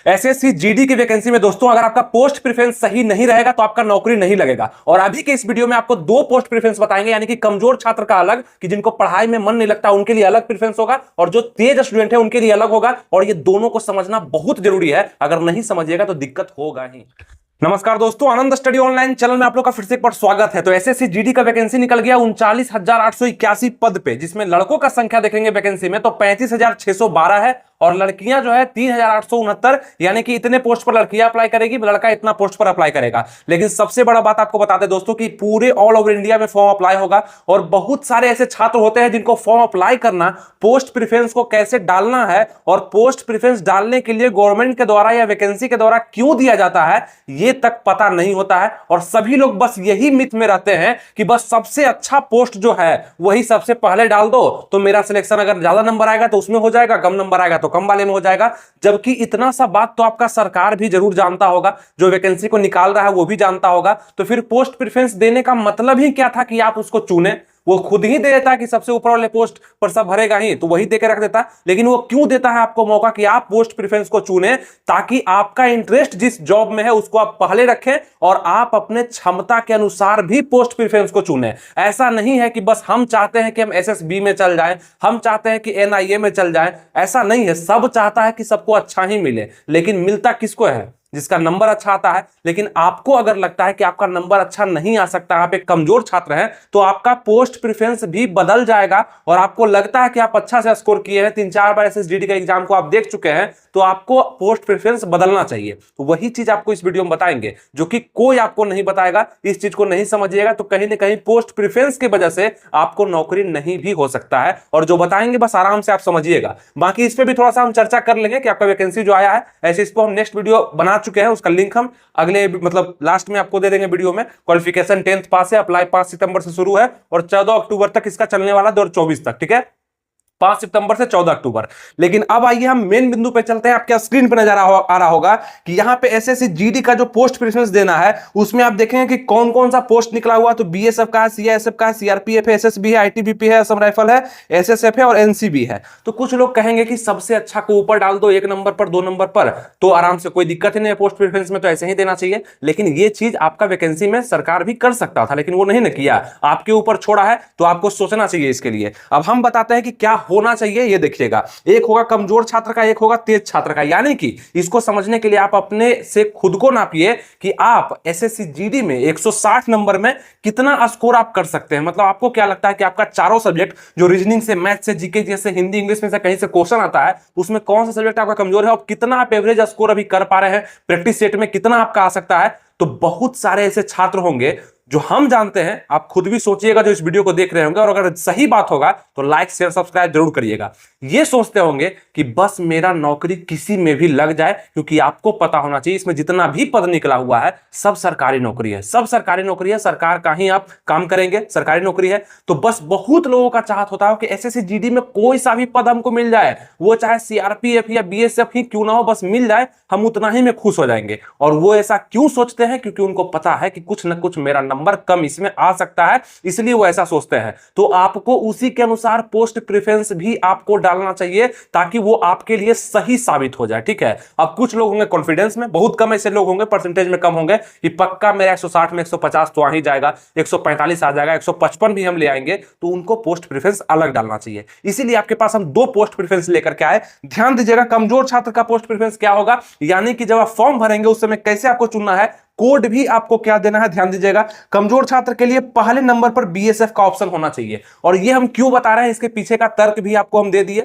SSC GD की vacancy में दोस्तों अगर आपका पोस्ट प्रेफरेंस सही नहीं रहेगा तो आपका नौकरी नहीं लगेगा। और अभी के इस वीडियो में आपको दो पोस्ट प्रेफरेंस बताएंगे, यानी कि कमजोर छात्र का अलग, कि जिनको पढ़ाई में मन नहीं लगता उनके लिए अलग प्रेफरेंस होगा, और जो तेज स्टूडेंट है उनके लिए अलग होगा। और ये दोनों को समझना बहुत जरूरी है, अगर नहीं समझिएगा तो दिक्कत होगा ही। नमस्कार दोस्तों, आनंद स्टडी ऑनलाइन चैनल में आप लोग का फिर से एक बार स्वागत है। तो एसएससी जीडी का वैकेंसी निकल गया 39,881 पद पे, जिसमें लड़कों का संख्या देखेंगे वैकेंसी में तो 35,612 है, और लड़कियां जो है 3,869, यानी कि इतने पोस्ट पर लड़कियां अप्लाई करेगी, लड़का इतना पोस्ट पर अप्लाई करेगा। लेकिन सबसे बड़ा बात आपको बता दें दोस्तों कि पूरे ऑल ओवर इंडिया में फॉर्म अप्लाई होगा, और बहुत सारे ऐसे छात्र होते हैं जिनको फॉर्म अप्लाई करना, पोस्ट प्रेफरेंस को कैसे डालना है और पोस्ट प्रेफरेंस डालने के लिए गवर्नमेंट के द्वारा या वैकेंसी के द्वारा क्यों दिया जाता है ये तक पता नहीं होता है। और सभी लोग बस यही मिथ में रहते हैं कि बस सबसे अच्छा पोस्ट जो है वही सबसे पहले डाल दो, तो मेरा सिलेक्शन अगर ज्यादा नंबर आएगा तो उसमें हो जाएगा, कम नंबर आएगा तो कम वाले में हो जाएगा। जबकि इतना सा बात तो आपका सरकार भी जरूर जानता होगा, जो वैकेंसी को निकाल रहा है वो भी जानता होगा। तो फिर पोस्ट प्रेफरेंस देने का मतलब ही क्या था कि आप उसको चुने? वो खुद ही दे देता कि सबसे ऊपर वाले पोस्ट पर सब भरेगा ही, तो वही देकर रख देता। लेकिन वो क्यों देता है आपको मौका कि आप पोस्ट प्रेफरेंस को चुने? ताकि आपका इंटरेस्ट जिस जॉब में है उसको आप पहले रखें और आप अपने क्षमता के अनुसार भी पोस्ट प्रेफरेंस को चुने। ऐसा नहीं है कि बस हम चाहते हैं कि हम एसएसबी में चल जाएं, हम चाहते हैं कि एनआईए में चल जाएं, ऐसा नहीं है। सब चाहता है कि सबको अच्छा ही मिले, लेकिन मिलता किसको है? जिसका नंबर अच्छा आता है। लेकिन आपको अगर लगता है कि आपका नंबर अच्छा नहीं आ सकता, आप एक कमजोर छात्र हैं, तो आपका पोस्ट प्रेफरेंस भी बदल जाएगा। और आपको लगता है कि आप अच्छा से स्कोर किए हैं, 3-4 बार एसएसजीडी का एग्जाम को आप देख चुके हैं, तो आपको पोस्ट प्रेफरेंस बदलना चाहिए। तो वही चीज आपको इस वीडियो में बताएंगे, जो कि कोई आपको नहीं बताएगा। इस चीज को नहीं समझिएगा तो कहीं ना कहीं पोस्ट प्रेफरेंस की वजह से आपको नौकरी नहीं भी हो सकता है। और जो बताएंगे बस आराम से आप समझिएगा। बाकी इस पे भी थोड़ा सा हम चर्चा कर लेंगे कि आपका वैकेंसी जो आया है, ऐसे इसको हम नेक्स्ट वीडियो बना चुके हैं, उसका लिंक हम अगले मतलब लास्ट में आपको दे देंगे वीडियो में। क्वालिफिकेशन 10th पास है, अप्लाई 5 सितंबर से शुरू है और 14 अक्टूबर तक इसका चलने वाला 2024 तक, ठीक है, 5 सितंबर से 14 अक्टूबर। लेकिन अब आइए हम मेन बिंदु पे चलते हैं। आपके स्क्रीन पे नजर आ रहा होगा कि यहां पे एसएससी जीडी का जो पोस्ट प्रेफरेंस देना है उसमें आप देखेंगे कि कौन कौन सा पोस्ट निकला हुआ। तो बीएसएफ का है, सीआईएसएफ का है, सीआरपीएफ है, एसएसबी है, आईटीबीपी है, असम राइफल है, एसएसएफ है और एनसीबी है। तो कुछ लोग कहेंगे कि सबसे अच्छा को ऊपर डाल दो, 1 नंबर पर, 2 नंबर पर, तो आराम से कोई दिक्कत ही नहीं है, पोस्ट प्रेफरेंस में तो ऐसे ही देना चाहिए। लेकिन ये चीज आपका वैकेंसी में सरकार भी कर सकता था, लेकिन वो नहीं न किया, आपके ऊपर छोड़ा है। तो आपको सोचना चाहिए इसके लिए। अब हम बताते हैं कि क्या होना चाहिए। ये देखिएगा, एक होगा कमजोर छात्र का, एक होगा तेज छात्र का। यानी कि इसको समझने के लिए आप अपने से खुद को नापिए कि आप एसएससी जीडी में 160 नंबर में कितना स्कोर आप कर सकते हैं। मतलब आपको क्या लगता है कि आपका चारों सब्जेक्ट, जो रीजनिंग से, मैथ से, जीके जैसे, हिंदी, इंग्लिश में से कहीं से क्वेश्चन आता है, उसमें कौन सा सब्जेक्ट आपका कमजोर है और कितना आप एवरेज स्कोर अभी कर पा रहे हैं, प्रैक्टिस सेट में कितना आपका आ सकता है। तो बहुत सारे ऐसे छात्र होंगे जो हम जानते हैं, आप खुद भी सोचिएगा जो इस वीडियो को देख रहे होंगे, और अगर सही बात होगा तो लाइक शेयर सब्सक्राइब जरूर करिएगा। ये सोचते होंगे कि बस मेरा नौकरी किसी में भी लग जाए, क्योंकि आपको पता होना चाहिए इसमें जितना भी पद निकला हुआ है सब सरकारी नौकरी है, सब सरकारी नौकरी है, सरकार का ही आप काम करेंगे, सरकारी नौकरी है। तो बस बहुत लोगों का चाहत होता है कि एसएससी जीडी में कोई सा भी पद हमको मिल जाए, वो चाहे सीआरपीएफ या बीएसएफ ही क्यों ना हो, बस मिल जाए, हम उतना ही में खुश हो जाएंगे। और वो ऐसा क्यों सोचते हैं? क्योंकि उनको पता है कि कुछ ना कुछ मेरा नंबर कम इसमें आ सकता है, इसलिए वो ऐसा सोचते हैं। तो आपको उसी के अनुसार पोस्ट प्रेफरेंस भी आपको डालना चाहिए, ताकि वो आपके लिए सही साबित हो जाए, ठीक है। अब कुछ लोग होंगे कॉन्फिडेंस में, बहुत कम ऐसे लोग होंगे, परसेंटेज में कम होंगे, कि पक्का मेरा 160 में 150 तो आ ही जाएगा, 145 आ जाएगा, 155 भी हम ले आएंगे। तो उनको पोस्ट प्रेफरेंस अलग डालना चाहिए। इसीलिए आपके पास हम 2 पोस्ट प्रेफरेंस लेकर के आए। ध्यान दीजिएगा, कमजोर छात्र का पोस्ट प्रेफरेंस क्या होगा, यानी कि जब आप फॉर्म भरेंगे उस समय कैसे आपको चुनना है, कोड भी आपको क्या देना है, ध्यान दीजिएगा। कमजोर छात्र के लिए पहले नंबर पर बीएसएफ का ऑप्शन होना चाहिए। और ये हम क्यों बता रहे हैं, इसके पीछे का तर्क भी आपको हम दे दिए।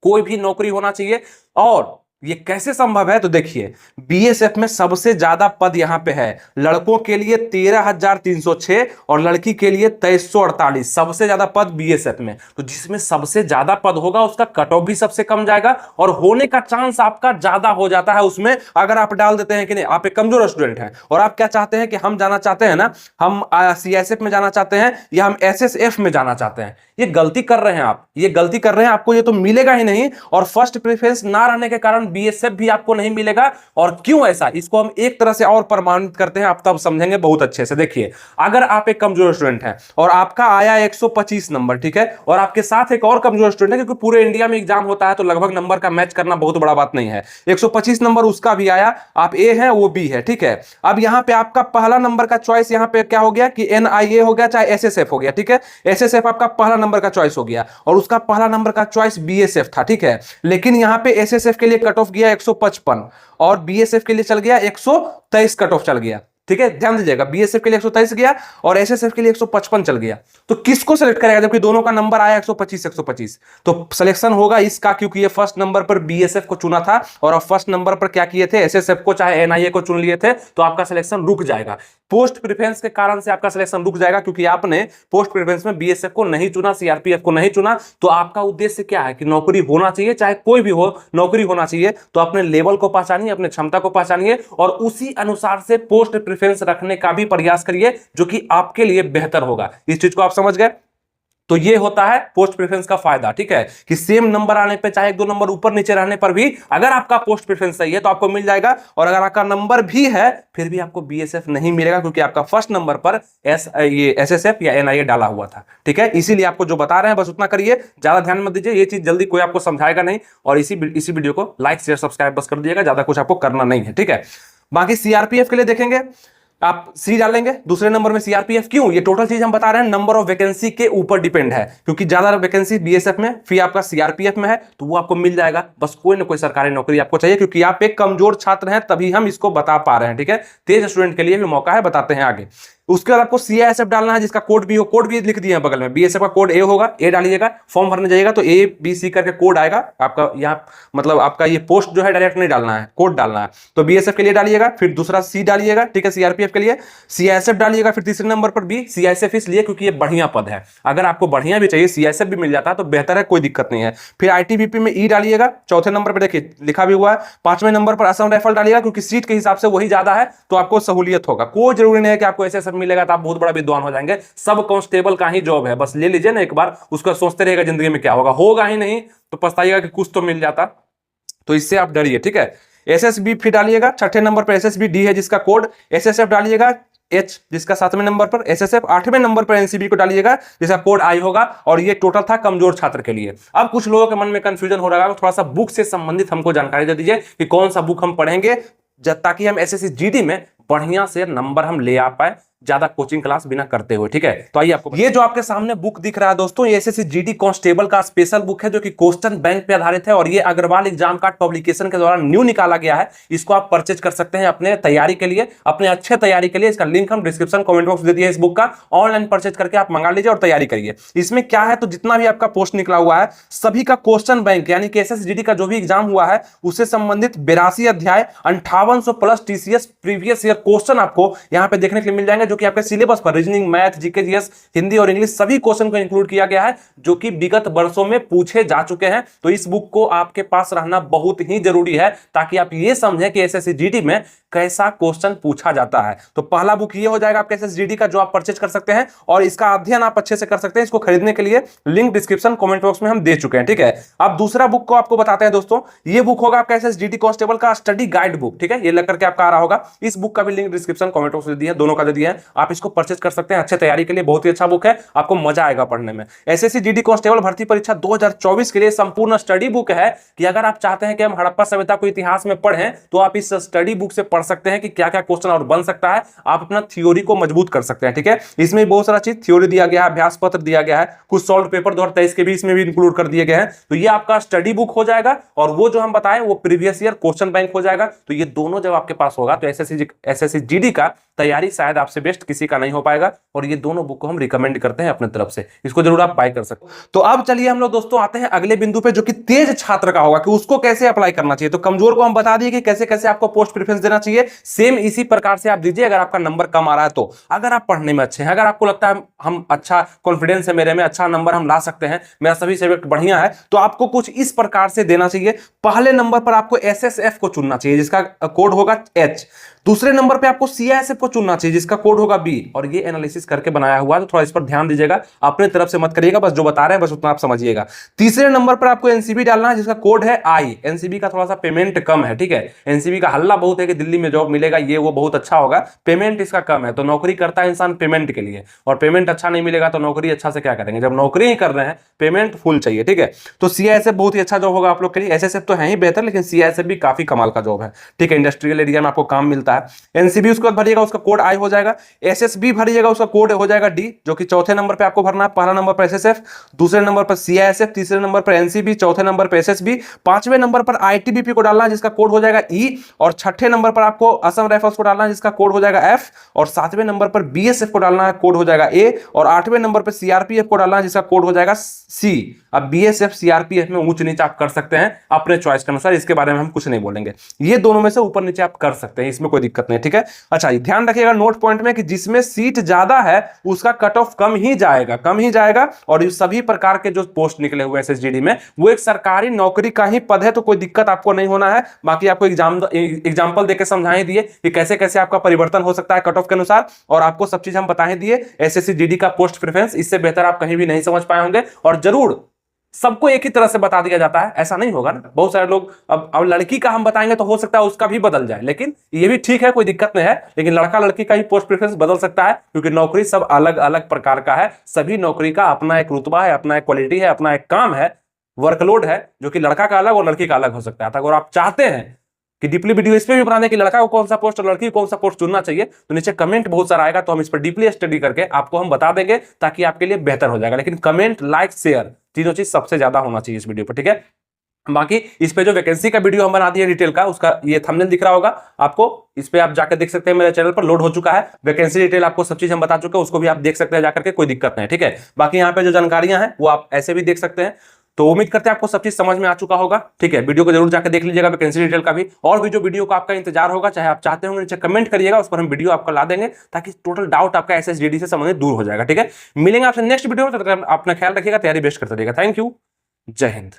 कोई भी नौकरी होना चाहिए। और ये कैसे संभव है, तो देखिए, बीएसएफ में सबसे ज्यादा पद यहां पे है। लड़कों के लिए 13,306 और लड़की के लिए 2348, सबसे ज्यादा पद बीएसएफ में। तो जिसमें सबसे ज्यादा पद होगा उसका कट ऑफ भी सबसे कम जाएगा, और होने का चांस आपका ज्यादा हो जाता है उसमें, अगर आप डाल देते हैं कि नहीं, आप एक कमजोर स्टूडेंट हैं और आप क्या चाहते हैं कि हम जाना चाहते हैं ना, हम सीएसएफ में जाना चाहते हैं या हम एसएसएफ में जाना चाहते हैं। ये गलती कर रहे हैं आप, ये गलती कर रहे हैं, आपको ये तो मिलेगा ही नहीं। और फर्स्ट प्रेफरेंस ना रहने के कारण बीएसएफ भी आपको नहीं मिलेगा। और क्यों ऐसा, इसको हम एक तरह से और प्रमाणित करते हैं, आप तब समझेंगे बहुत अच्छे से। देखिए, अगर आप एक कमजोर स्टूडेंट हैं और आपका आया 125 नंबर, ठीक है, और आपके साथ एक और कमजोर स्टूडेंट है, क्योंकि पूरे इंडिया में एग्जाम होता है तो लगभग नंबर का मैच करना बहुत बड़ा बात नहीं है। 125 नंबर उसका भी आया, आप ए है वो बी है, ठीक है। अब यहां पे आपका पहला नंबर का चॉइस यहां पे क्या हो गया कि एनआईए हो गया चाहे एसएसएफ हो गया, ठीक है। एसएसएफ आपका पहला नंबर का चॉइस हो गया और उसका पहला नंबर का चॉइस बीएसएफ था, ठीक है। लेकिन यहां पे एसएसएफ के लिए कट ऑफ गया 155 और बीएसएफ के लिए चल गया 123 कट ऑफ चल गया, ठीक है। ध्यान दीजिएगा, बीएसएफ के लिए 123 गया और एसएसएफ के लिए 155 चल गया। तो किसको सेलेक्ट करेगा जबकि दोनों का नंबर आया 125 125? तो सिलेक्शन होगा इसका, क्योंकि ये फर्स्ट नंबर पर बीएसएफ को चुना था और अब फर्स्ट नंबर पर क्या किए थे, एसएसएफ को चाहे एनआईए को चुन लिए थे, तो आपका सिलेक्शन रुक जाएगा। पोस्ट प्रेफरेंस के कारण से आपका सिलेक्शन रुक जाएगा, क्योंकि आपने पोस्ट प्रेफरेंस में बीएसएफ को नहीं चुना, सीआरपीएफ को नहीं चुना। तो आपका उद्देश्य क्या है कि नौकरी होना चाहिए, चाहे कोई भी हो, नौकरी होना चाहिए। तो अपने लेवल को पहचानिए, अपने क्षमता को पहचानिए और उसी अनुसार से पोस्ट प्रेफरेंस रखने का भी प्रयास करिए, जो कि आपके लिए बेहतर होगा। इस चीज को आप समझ गए? तो ये होता है पोस्ट प्रेफरेंस का फायदा, ठीक है, कि सेम नंबर आने पे, चाहे एक दो नंबर ऊपर नीचे रहने पर भी, अगर आपका पोस्ट प्रेफरेंस सही है तो आपको मिल जाएगा। और अगर आपका नंबर भी है फिर भी आपको बीएसएफ नहीं मिलेगा, क्योंकि आपका फर्स्ट नंबर पर ये एसएसएफ या एनआईए डाला हुआ था, ठीक है। इसीलिए आपको जो बता रहे हैं बस उतना करिए, ज्यादा ध्यान मत दीजिए, ये चीज जल्दी कोई आपको समझाएगा नहीं। और इसी वीडियो को लाइक शेयर सब्सक्राइब बस कर दिएगा, ज्यादा कुछ आपको करना नहीं है, ठीक है। बाकी सीआरपीएफ के लिए देखेंगे, आप सी डालेंगे दूसरे नंबर में सीआरपीएफ। क्यों? ये टोटल चीज हम बता रहे हैं नंबर ऑफ वैकेंसी के ऊपर डिपेंड है, क्योंकि ज्यादा वैकेंसी बीएसएफ में, फिर आपका सीआरपीएफ में है, तो वो आपको मिल जाएगा। बस कोई ना कोई सरकारी नौकरी आपको चाहिए, क्योंकि आप एक कमजोर छात्र हैं, तभी हम इसको बता पा रहे हैं, ठीक है। तेज स्टूडेंट के लिए भी मौका है, बताते हैं आगे। उसके बाद आपको सीआईएसएफ डालना है, जिसका कोड भी हो, कोड भी लिख दिए हैं बगल में। बीएसएफ का कोड ए होगा, ए डालिएगा। फॉर्म भरने जाइएगा तो ए बी सी करके कोड आएगा आपका, यहाँ मतलब आपका ये पोस्ट जो है डायरेक्ट नहीं डालना है, कोड डालना है। तो बीएसएफ के लिए डालिएगा, फिर दूसरा सी डालिएगा, ठीक है, सीआरपीएफ के लिए। सीआईएसएफ डालिएगा, फिर तीसरे नंबर पर बी। सीआईएसएफ इसलिए क्योंकि ये बढ़िया पद है, अगर आपको बढ़िया भी चाहिए, सीआईएसएफ भी मिल जाता है तो बेहतर है, कोई दिक्कत नहीं है। फिर आईटीबीपी में ई डालिएगा, चौथे नंबर पर देखिए लिखा भी हुआ है। पांचवें नंबर पर असम राइफल डालिएगा, क्योंकि सीट के हिसाब से वही ज्यादा है तो आपको सहूलियत होगा। कोई जरूरी नहीं है कि आपको एसएसएफ मिलेगा तो आप बहुत बड़ा विद्वान हो जाएंगे। सब कांस्टेबल का ही जॉब है, बस ले लीजिए ना एक बार, उसका सोचते रहेगा जिंदगी में क्या होगा, होगा ही नहीं तो पछताइएगा कि कुछ तो मिल जाता। तो इससे आप डरिए, ठीक है। एसएसबी फिर डालिएगा, छठे नंबर पर एसएसबी डी है जिसका कोड। एसएसएफ डालिएगा, एच जिसका सातवें नंबर पर, एसएसएफ आठवें नंबर पर एनसीबी को डालिएगा जिसका कोड आई होगा। और ये टोटल था कमजोर छात्र के लिए। अब कुछ लोगों के मन में कंफ्यूजन हो रहा है, थोड़ा सा बुक से संबंधित हमको जानकारी दे दीजिए कि कौन सा बुक हम पढ़ेंगे, ताकि हम एसएससी जीडी में बढ़िया से नंबर हम ले आ पाए, ज्यादा कोचिंग क्लास बिना करते हुए, ठीक है। तो आइए आपको, ये जो आपके सामने बुक दिख रहा है दोस्तों, ये एसएससी जीडी कांस्टेबल का स्पेशल बुक है, जो कि क्वेश्चन बैंक पे आधारित है। और ये अग्रवाल एग्जाम कार्ड पब्लिकेशन के द्वारा न्यू निकाला गया है। इसको आप परचेज कर सकते हैं अपने तैयारी के लिए, अपने अच्छे तैयारी के लिए। इसका लिंक हम डिस्क्रिप्शन कमेंट बॉक्स दे दिया इस बुक का, ऑनलाइन परचेज करके आप मंगा लीजिए और तैयारी करिए। इसमें क्या है, तो जितना भी आपका पोस्ट निकला हुआ है सभी का क्वेश्चन बैंक, यानी कि एसएससी जीडी का जो भी एग्जाम हुआ है उससे संबंधित 82 अध्याय 5800 plus TCS previous year question आपको यहाँ पे देखने के लिए मिल जाएंगे, जो कि आपके syllabus reasoning, math, GK, GS, Hindi और इंग्लिश सभी क्वेश्चन को इंक्लूड किया गया है, जो कि विगत वर्षों में पूछे जा चुके हैं। तो इस बुक को आपके पास रहना बहुत ही जरूरी है, ताकि आप ये समझें कि एसएससी जीडी में कैसा क्वेश्चन पूछा जाता है। तो पहला बुक ये हो जाएगा आपके एसएससी जीडी का, जो आप परचेज कर सकते हैं और इसका अध्ययन आप अच्छे से कर सकते हैं। इसको खरीदने के लिए लिंक डिस्क्रिप्शन कमेंट बॉक्स में हम दे चुके हैं, ठीक है। अब दूसरा बुक को आपको बताते हैं दोस्तों। ये बुक होगा आपका एसएससी जीडी कांस्टेबल का स्टडी गाइड बुक, ठीक है। ये लेकर के आपका आ रहा होगा। इस बुक का भी लिंक डिस्क्रिप्शन कमेंट बॉक्स में दिया है, दोनों का दे दिया है। आप इसको परचेज कर सकते हैं अच्छे तैयारी के लिए, बहुत ही अच्छा बुक है, आपको मजा आएगा पढ़ने में। एसएससी जीडी कांस्टेबल भर्ती परीक्षा 2024 के लिए संपूर्ण स्टडी बुक है, कि अगर आप चाहते हैं कि हम हड़प्पा सभ्यता को इतिहास में पढ़ें तो आप इस स्टडी बुक से पढ़ सकते हैं कि क्या क्या क्वेश्चन और बन सकता है। आप अपना थ्योरी को मजबूत कर सकते हैं, ठीक है। इसमें बहुत सारा चीज थ्योरी दिया गया है, अभ्यास पत्र दिया गया है, कुछ सॉल्व पेपर 2023 के भी इसमें भी इंक्लूड कर दिए गए हैं। तो ये आपका स्टडी बुक हो जाएगा और वो जो हम बताएं वो प्रीवियस ईयर क्वेश्चन बैंक हो जाएगा। तो ये दोनों जब आपके पास होगा तो एसएससी जीडी का तैयारी शायद आपसे बेस्ट किसी का नहीं हो पाएगा। और ये दोनों बुक को हम रिकमेंड करते हैं अपने तरफ से, इसको जरूर आप बाय कर सकते हो। तो अब चलिए हम लोग दोस्तों आते हैं अगले बिंदु पे, जो कि तेज छात्र का होगा, कि उसको कैसे अप्लाई करना चाहिए। तो कमजोर को हम बता दिए कि कैसे कैसे आपको पोस्ट प्रेफरेंस देना चाहिए, सेम इसी प्रकार से आप दीजिए अगर आपका नंबर कम आ रहा है तो। अगर आप पढ़ने में अच्छे हैं, अगर आपको लगता है हम अच्छा कॉन्फिडेंस है मेरे में, अच्छा नंबर हम ला सकते हैं, मेरा सभी सब्जेक्ट बढ़िया है, तो आपको कुछ इस प्रकार से देना चाहिए। पहले नंबर पर आपको एसएसएफ को चुनना चाहिए जिसका कोड होगा एच। दूसरे नंबर पे आपको सीआईएसएफ को चुनना चाहिए जिसका कोड कोड होगा बी, और ये एनालिसिस करके बनाया हुआ है, तो थोड़ा इस पर ध्यान दीजिएगा, अपने तरफ से मत करिएगा, बस जो बता रहे हैं बस उतना आप समझिएगा। तीसरे नंबर पर आपको एनसीबी डालना है जिसका कोड है आई। एनसीबी का थोड़ा सा पेमेंट कम है, ठीक है। एनसीबी का हल्ला बहुत है कि दिल्ली में जॉब मिलेगा, ये वो बहुत अच्छा होगा, पेमेंट इसका कम है। तो नौकरी करता है इंसान पेमेंट के लिए, और पेमेंट अच्छा नहीं मिलेगा तो नौकरी अच्छा से क्या करेंगे, जब नौकरी ही कर रहे हैं पेमेंट फुल चाहिए, ठीक है। तो सीआईएसएफ बहुत ही अच्छा जॉब होगा आप लोग के लिए। एसएसएफ तो है ही बेहतर, लेकिन सीआईएसएफ भी काफी कमाल का जॉब है, ठीक है। इंडस्ट्रियल एरिया में आपको काम मिलता है। एनसीबी उसके बाद भरिएगा, उसका कोड आई हो जाएगा। एसएसबी भरिएगा, उसका कोड हो जाएगा डी, जो कि चौथे नंबर पे आपको भरना है। पहला नंबर पर एसएसएफ, दूसरे नंबर पर सीआईएसएफ, तीसरे नंबर पर एनसीबी, चौथे नंबर पर एसएसबी, पांचवें नंबर पर आईटीबीपी को डालना है जिसका कोड हो जाएगा ई, और छठे नंबर पर आपको असम राइफल्स को डालना है जिसका कोड हो जाएगा एफ, और सातवें नंबर पर बीएसएफ को डालना है, कोड हो जाएगा ए, और आठवें नंबर पर सीआरपीएफ को डालना है जिसका कोड हो जाएगा सी। अब बीएसएफ सीआरपीएफ में ऊंच नीचे आप कर सकते हैं अपने चॉइस के अनुसार, इसके बारे में हम कुछ नहीं बोलेंगे। ये दोनों में से ऊपर नीचे आप कर सकते हैं, इसमें कोई दिक्कत नहीं, ठीक है। अच्छा, ध्यान रखिएगा नोट पॉइंट में कि जिसमें सीट ज्यादा है उसका कट ऑफ कम ही जाएगा, कम ही जाएगा। और ये सभी प्रकार के जो पोस्ट निकले हुए एसएसजीडी में वो एक सरकारी नौकरी का ही पद है, तो कोई दिक्कत आपको नहीं होना है। बाकी आपको एग्जाम्पल देकर समझाए दिए कि कैसे कैसे आपका परिवर्तन हो सकता है कट ऑफ के अनुसार, और आपको सब चीज हम बताए दिए। एसएससी जीडी का पोस्ट प्रेफरेंस इससे बेहतर आप कहीं भी नहीं समझ पाए होंगे, और जरूर सबको एक ही तरह से बता दिया जाता है, ऐसा नहीं होगा ना। बहुत सारे लोग अब लड़की का हम बताएंगे तो हो सकता है उसका भी बदल जाए, लेकिन ये भी ठीक है, कोई दिक्कत नहीं है। लेकिन लड़का लड़की का ही पोस्ट प्रेफरेंस बदल सकता है, क्योंकि नौकरी सब अलग अलग प्रकार का है। सभी नौकरी का अपना एक रुतबा है, अपना एक क्वालिटी है, अपना एक काम है, वर्कलोड है, जो कि लड़का का अलग और लड़की का अलग हो सकता है। अगर आप चाहते हैं कि डीपली वीडियो इस पे भी बना दें कि लड़का को कौन सा पोस्ट और लड़की को कौन सा पोस्ट चुनना चाहिए, तो नीचे कमेंट बहुत सारा आएगा, तो हम इस पर डीपली स्टडी करके आपको हम बता देंगे, ताकि आपके लिए बेहतर हो जाएगा। लेकिन कमेंट, लाइक, शेयर तीनों चीज सबसे ज्यादा होना चाहिए इस वीडियो पर, ठीक है। बाकी इस पे जो वैकेंसी का वीडियो हम बना दिए डिटेल का, उसका ये थंबनेल दिख रहा होगा आपको, इस पे आप जाकर देख सकते हैं, मेरे चैनल पर लोड हो चुका है वैकेंसी डिटेल, आपको सब चीज हम बता चुके हैं, उसको भी आप देख सकते हैं जाकर के, कोई दिक्कत नहीं, ठीक है। बाकी यहाँ पे जो जानकारियां हैं वो आप ऐसे भी देख सकते हैं। तो उम्मीद करते हैं आपको सब चीज समझ में आ चुका होगा, ठीक है। वीडियो को जरूर जाकर देख लीजिएगा, वैकेंसी डिटेल का भी, और भी जो वीडियो का आपका इंतजार होगा, चाहे आप चाहते होंगे नीचे कमेंट करिएगा, उस पर हम वीडियो आपको ला देंगे, ताकि टोटल डाउट आपका एसएसजीडी से संबंधित दूर हो जाएगा, ठीक है। मिलेंगे आपसे नेक्स्ट वीडियो में, तब तक अपना ख्याल रखिएगा, तैयारी बेस्ट करते रहिएगा। थैंक यू, जय हिंद।